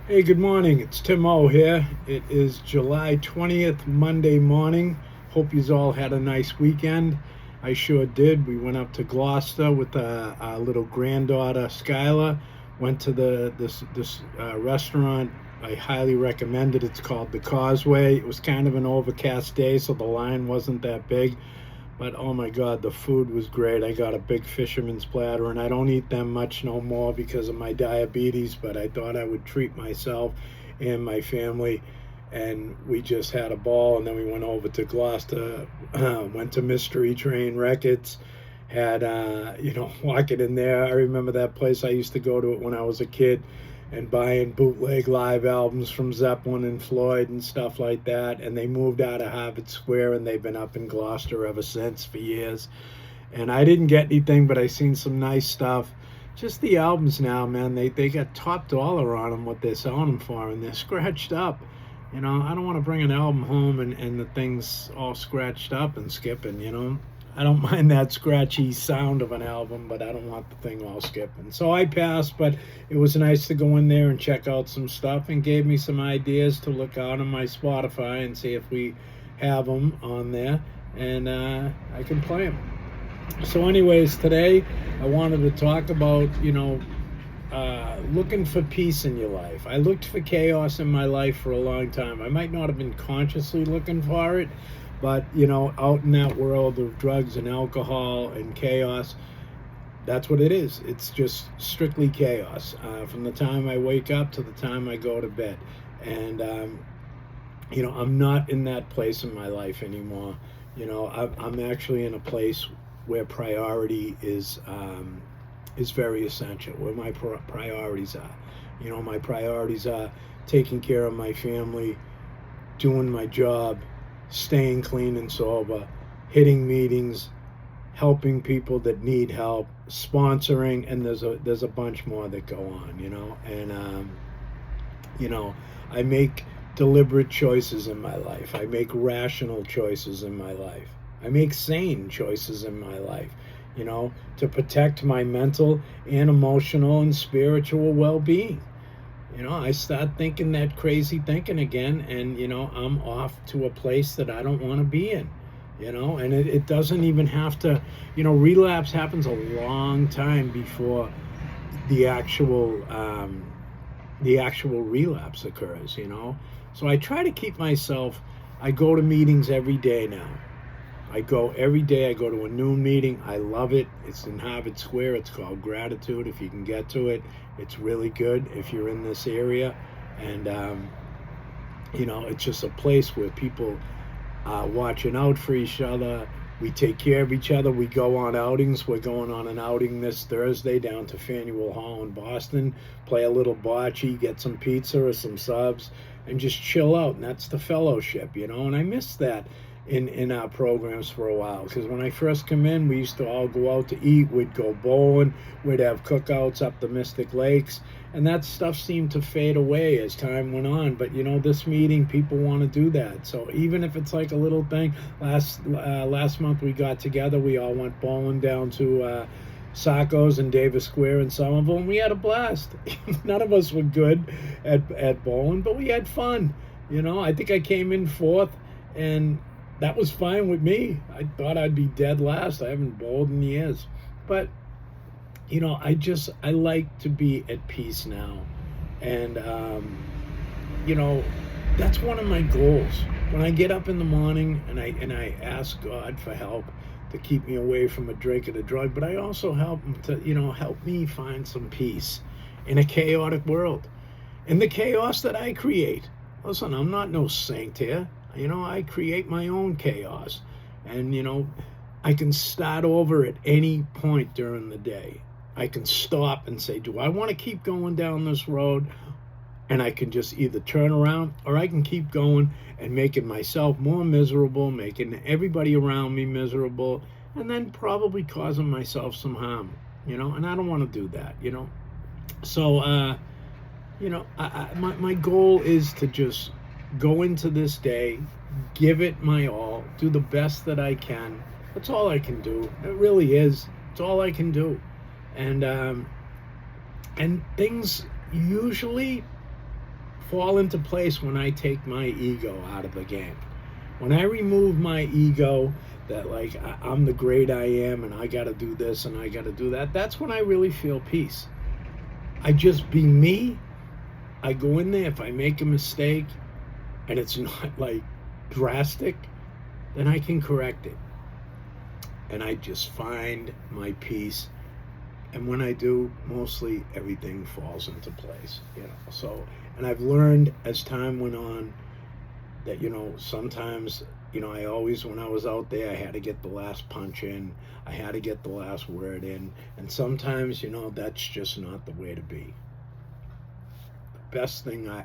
Hey, good morning. It's Tim O here. It is July 20th, Monday morning. Hope you all had a nice weekend. I sure did. We went up to Gloucester with our little granddaughter, Skylar. Went to this restaurant. I highly recommend it. It's called The Causeway. It was kind of an overcast day, so the line wasn't that big. But oh my God, the food was great. I got a big fisherman's platter, and I don't eat them much no more because of my diabetes. But I thought I would treat myself and my family, and we just had a ball. And then we went over to Gloucester, went to Mystery Train Records, had walking in there. I remember that place. I used to go to it when I was a kid and buying bootleg live albums from Zeppelin and Floyd and stuff like that. And they moved out of Harvard Square and they've been up in Gloucester ever since for years. And I didn't get anything, but I seen some nice stuff. Just the albums now, man, they got top dollar on them, what they're selling them for, and they're scratched up. I don't want to bring an album home and the thing's all scratched up and skipping. I don't mind that scratchy sound of an album, but I don't want the thing all skipping. So I passed, but it was nice to go in there and check out some stuff and gave me some ideas to look out on my Spotify and see if we have them on there, and I can play them. So, anyways, today I wanted to talk about, looking for peace in your life. I looked for chaos in my life for a long time. I might not have been consciously looking for it, but, out in that world of drugs and alcohol and chaos, that's what it is. It's just strictly chaos from the time I wake up to the time I go to bed. And, I'm not in that place in my life anymore. I'm actually in a place where priority is very essential, where my priorities are. My priorities are taking care of my family, doing my job, staying clean and sober, hitting meetings, helping people that need help, sponsoring, and there's a bunch more that go on. And I make deliberate choices in my life. I make rational choices in my life. I make sane choices in my life, to protect my mental and emotional and spiritual well-being. I start thinking that crazy thinking again, and I'm off to a place that I don't want to be in. And it doesn't even have to. Relapse happens a long time before the actual relapse occurs. So I try to keep myself. I go to meetings every day now. I go every day. I go to a noon meeting. I love it. It's in Harvard Square. It's called Gratitude. If you can get to it, it's really good if you're in this area. And, it's just a place where people are watching out for each other. We take care of each other. We go on outings. We're going on an outing this Thursday down to Faneuil Hall in Boston. Play a little bocce, get some pizza or some subs, and just chill out. And that's the fellowship, And I miss that in our programs for a while, because when I first come in, we used to all go out to eat. We'd go bowling, we'd have cookouts up the Mystic Lakes, and that stuff seemed to fade away as time went on. But this meeting, people want to do that. So even if it's like a little thing, last month we got together, we all went bowling down to Sacco's and Davis Square in Somerville, and we had a blast. None of us were good at bowling, but we had fun. I think I came in fourth, and that was fine with me. I thought I'd be dead last. I haven't bowled in years. But, I like to be at peace now. And, that's one of my goals. When I get up in the morning and I ask God for help to keep me away from a drink and a drug, but I also help him to, help me find some peace in a chaotic world. In the chaos that I create. Listen, I'm not no saint here. I create my own chaos. And, I can start over at any point during the day. I can stop and say, do I want to keep going down this road? And I can just either turn around, or I can keep going and making myself more miserable, making everybody around me miserable, and then probably causing myself some harm, and I don't want to do that. So, my goal is to just go into this day, give it my all, do the best that I can. That's all I can do. It really is. It's all I can do. And things usually fall into place when I take my ego out of the game. When I remove my ego, that like I'm the great I am and I got to do this and I got to do that, that's when I really feel peace. I just be me. I go in there. If I make a mistake and it's not like drastic, then I can correct it. And I just find my peace. And when I do, mostly everything falls into place, you know. So, and I've learned as time went on that, you know, sometimes, you know, I always, when I was out there, I had to get the last punch in. I had to get the last word in. And sometimes, you know, that's just not the way to be. The best thing I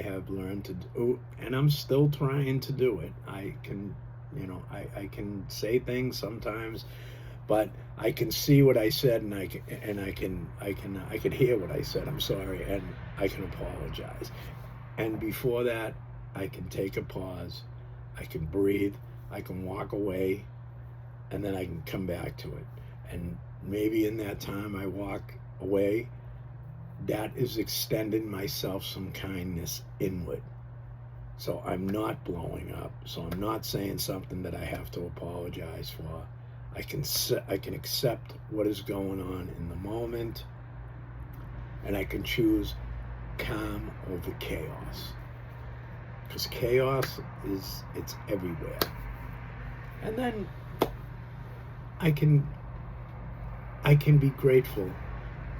have learned to do, and I'm still trying to do it. I can, you know, I can say things sometimes, but I can see what I said, and I can hear what I said. I'm sorry, and I can apologize. And before that, I can take a pause, I can breathe, I can walk away, and then I can come back to it. And maybe in that time I walk away, that is extending myself some kindness inward. So I'm not blowing up. So I'm not saying something that I have to apologize for. I can accept what is going on in the moment, and I can choose calm over chaos. Because chaos it's everywhere. And then I can be grateful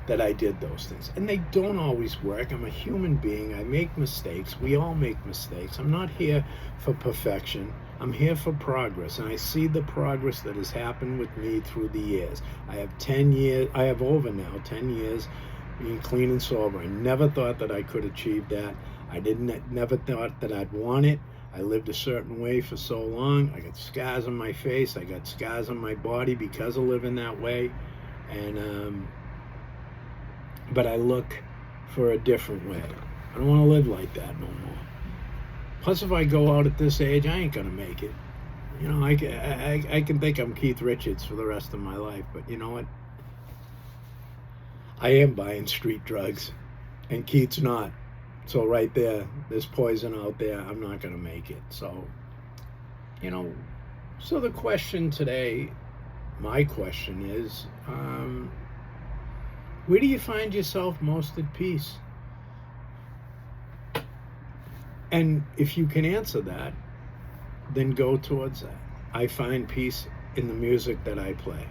that I did those things. And they don't always work. I'm a human being. I make mistakes. We all make mistakes. I'm not here for perfection. I'm here for progress. And I see the progress that has happened with me through the years. I have over now 10 years being clean and sober. I never thought that I could achieve that. Never thought that I'd want it. I lived a certain way for so long. I got scars on my face. I got scars on my body because of living that way. And but I look for a different way. I don't want to live like that no more. Plus, if I go out at this age, I ain't gonna make it. You know, I can think I'm Keith Richards for the rest of my life, but you know what? I am buying street drugs, and Keith's not. So right there, there's poison out there. I'm not gonna make it. So, you know, so the question today, my question is, where do you find yourself most at peace? And if you can answer that, then go towards that. I find peace in the music that I play.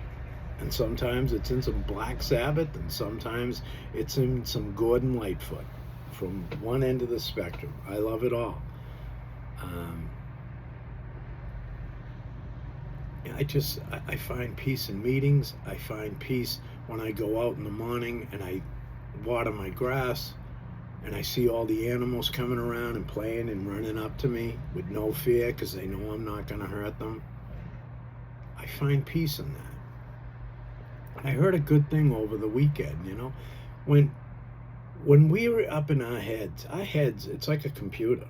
And sometimes it's in some Black Sabbath, and sometimes it's in some Gordon Lightfoot. From one end of the spectrum. I love it all. I find peace in meetings. I find peace when I go out in the morning and I water my grass and I see all the animals coming around and playing and running up to me with no fear because they know I'm not going to hurt them. I find peace in that. I heard a good thing over the weekend, you know, when we were up in our heads, it's like a computer,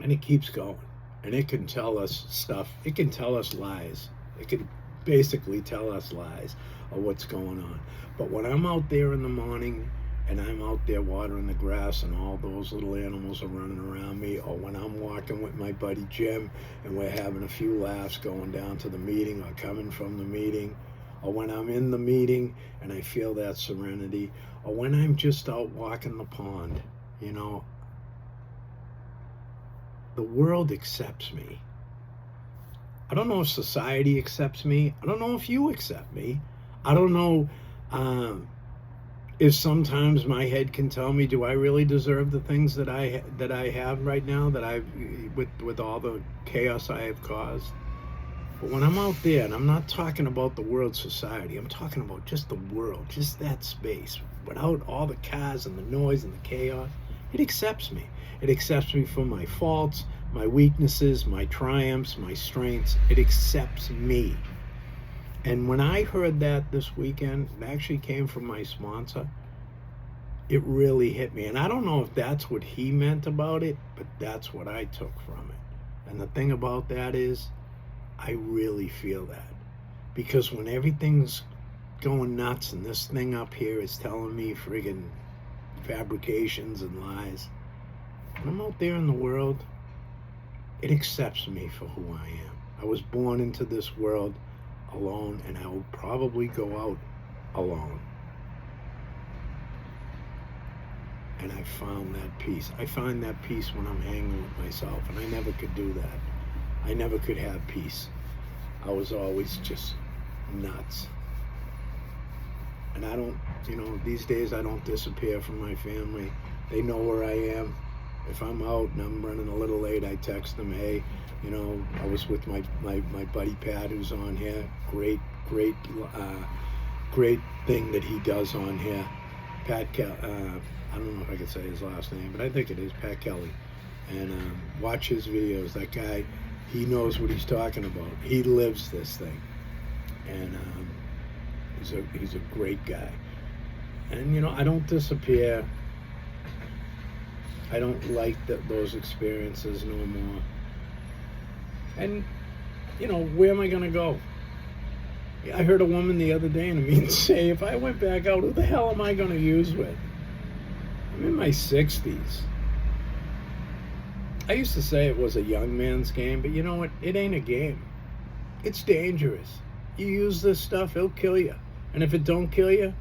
and it keeps going, and it can tell us stuff. It can tell us lies. It can basically tell us lies of what's going on. But when I'm out there in the morning and I'm out there watering the grass and all those little animals are running around me, or when I'm walking with my buddy Jim and we're having a few laughs going down to the meeting or coming from the meeting, or when I'm in the meeting and I feel that serenity, or when I'm just out walking the pond, you know, the world accepts me. I don't know if society accepts me. I don't know if you accept me. I don't know if sometimes my head can tell me, do I really deserve the things that I have right now, that I've with all the chaos I have caused? But when I'm out there, and I'm not talking about the world society, I'm talking about just the world, just that space, without all the cars and the noise and the chaos, it accepts me. It accepts me for my faults, my weaknesses, my triumphs, my strengths. It accepts me. And when I heard that this weekend, it actually came from my sponsor, it really hit me. And I don't know if that's what he meant about it, but that's what I took from it. And the thing about that is, I really feel that. Because when everything's going nuts and this thing up here is telling me friggin' fabrications and lies, when I'm out there in the world, it accepts me for who I am. I was born into this world alone, and I will probably go out alone. And I found that peace. I find that peace when I'm hanging with myself, and I never could do that. I never could have peace. I was always just nuts. And I don't, these days I don't disappear from my family. They know where I am. If I'm out and I'm running a little late, I text them, hey, I was with my buddy Pat, who's on here. Great thing that he does on here. Pat I don't know if I could say his last name, but I think it is Pat Kelly. And watch his videos. That guy, he knows what he's talking about. He lives this thing. And he's a great guy. And I don't disappear. I don't like those experiences no more. And where am I gonna go? I heard a woman the other day in a meeting say, if I went back out, who the hell am I gonna use with? I'm in my 60s. I used to say it was a young man's game, but you know what? It ain't a game. It's dangerous. You use this stuff, it'll kill you. And if it don't kill you,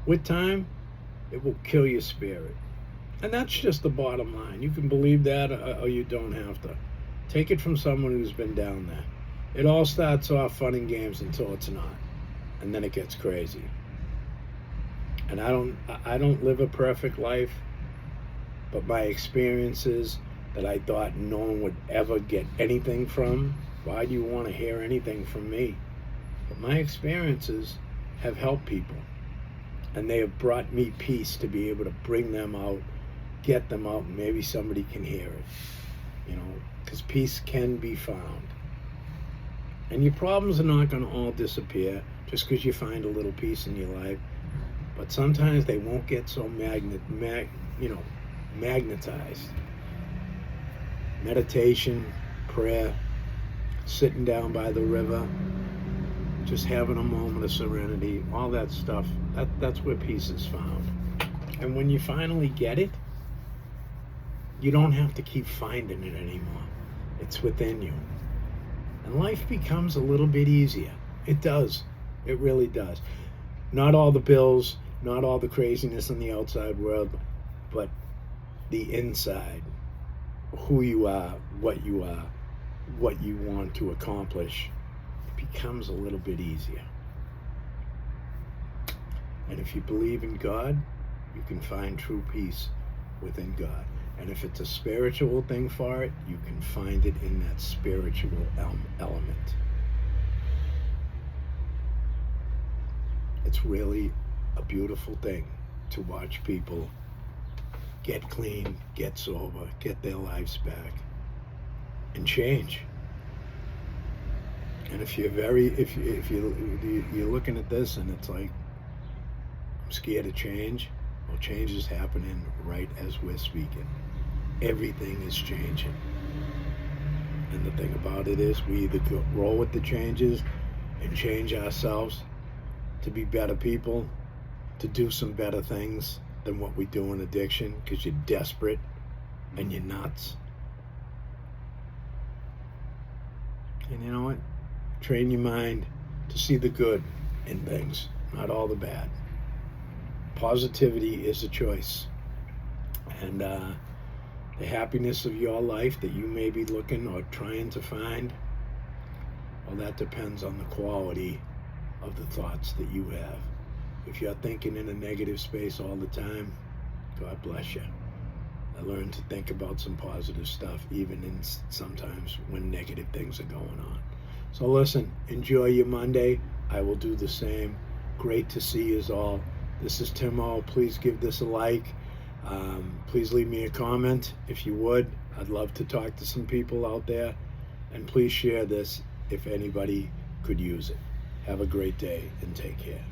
with time, it will kill your spirit. And that's just the bottom line. You can believe that or you don't have to. Take it from someone who's been down there. It all starts off fun and games until it's not. And then it gets crazy. And I don't live a perfect life, but my experiences that I thought no one would ever get anything from, why do you want to hear anything from me? But my experiences have helped people. And they have brought me peace to be able to bring them out, get them out, and maybe somebody can hear it. Because peace can be found. And your problems are not going to all disappear just because you find a little peace in your life. But sometimes they won't get so magnetized. Meditation, prayer, sitting down by the river, just having a moment of serenity, all that stuff, that's where peace is found. And when you finally get it, you don't have to keep finding it anymore. It's within you. And life becomes a little bit easier. It does. It really does. Not all the bills, not all the craziness in the outside world, but the inside, who you are, what you want to accomplish, becomes a little bit easier. And if you believe in God, you can find true peace within God. And if it's a spiritual thing for it, you can find it in that spiritual element. It's really a beautiful thing to watch people get clean, get sober, get their lives back, and change. And if you're looking at this and it's like, I'm scared of change, well, change is happening right as we're speaking. Everything is changing. And the thing about it is, we either roll with the changes and change ourselves to be better people, to do some better things than what we do in addiction, because you're desperate and you're nuts. And you know what? Train your mind to see the good in things, not all the bad. Positivity is a choice. And the happiness of your life that you may be looking or trying to find, well, that depends on the quality of the thoughts that you have. If you're thinking in a negative space all the time, God bless you. I learned to think about some positive stuff, even in sometimes when negative things are going on. So listen, enjoy your Monday. I will do the same. Great to see you all. This is Tim O. Please give this a like. Please leave me a comment if you would. I'd love to talk to some people out there. And please share this if anybody could use it. Have a great day and take care.